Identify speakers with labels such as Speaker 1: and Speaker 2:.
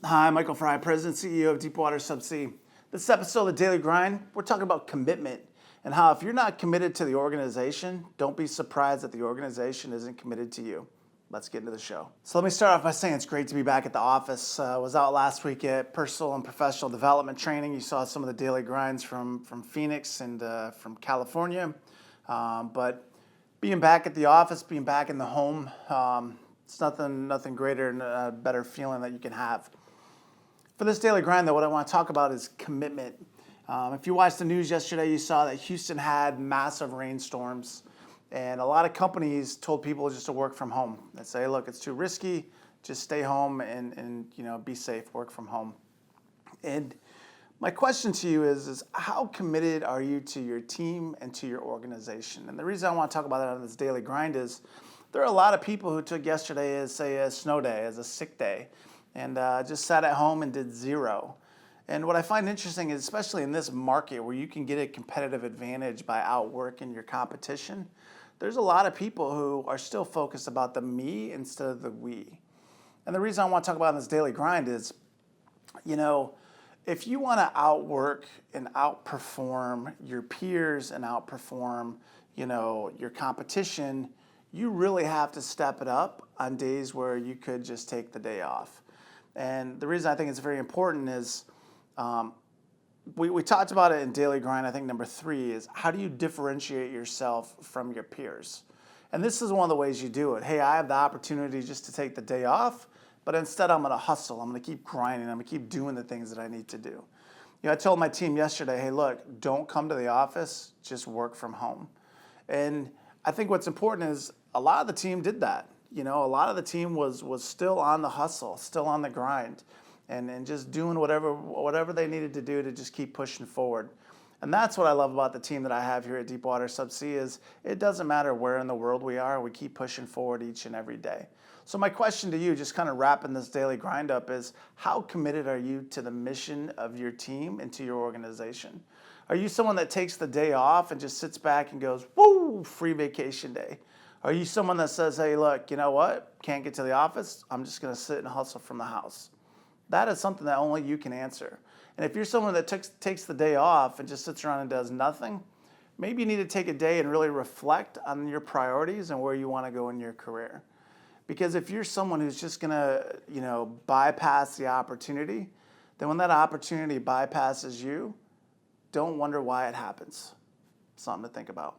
Speaker 1: Hi, Michael Fry, President and CEO of Deepwater Subsea. This episode of Daily Grind, we're talking about commitment and how if you're not committed to the organization, don't be surprised that the organization isn't committed to you. Let's get into the show. So let me start off by saying it's great to be back at the office. I was out last week at personal and professional development training. You saw some of the daily grinds from Phoenix and from California. But being back at the office, being back in the home, it's nothing greater and a better feeling that you can have. For this daily grind, though, what I want to talk about is commitment. If you watched the news yesterday, you saw that Houston had massive rainstorms, and a lot of companies told people just to work from home. They say, look, it's too risky, just stay home and be safe, work from home. And my question to you is how committed are you to your team and to your organization? And the reason I want to talk about that on this daily grind is there are a lot of people who took yesterday as, say, a snow day, as a sick day, and just sat at home and did zero. And what I find interesting is, especially in this market where you can get a competitive advantage by outworking your competition, there's a lot of people who are still focused about the me instead of the we. And the reason I want to talk about in this daily grind is, if you want to outwork and outperform your peers and outperform, your competition, you really have to step it up on days where you could just take the day off. And the reason I think it's very important is we talked about it in Daily Grind. I think number 3 is how do you differentiate yourself from your peers? And this is one of the ways you do it. Hey, I have the opportunity just to take the day off, but instead I'm going to hustle. I'm going to keep grinding. I'm going to keep doing the things that I need to do. I told my team yesterday, hey, look, don't come to the office, just work from home. And I think what's important is a lot of the team did that. A lot of the team was still on the hustle, still on the grind, and just doing whatever they needed to do to just keep pushing forward. And that's what I love about the team that I have here at Deepwater Subsea is it doesn't matter where in the world we are, we keep pushing forward each and every day. So my question to you, just kind of wrapping this daily grind up, is how committed are you to the mission of your team and to your organization? Are you someone that takes the day off and just sits back and goes, woo, free vacation day? Are you someone that says, hey, look, you know what? Can't get to the office. I'm just going to sit and hustle from the house. That is something that only you can answer. And if you're someone that takes the day off and just sits around and does nothing, maybe you need to take a day and really reflect on your priorities and where you want to go in your career. Because if you're someone who's just going to, bypass the opportunity, then when that opportunity bypasses you, don't wonder why it happens. Something to think about.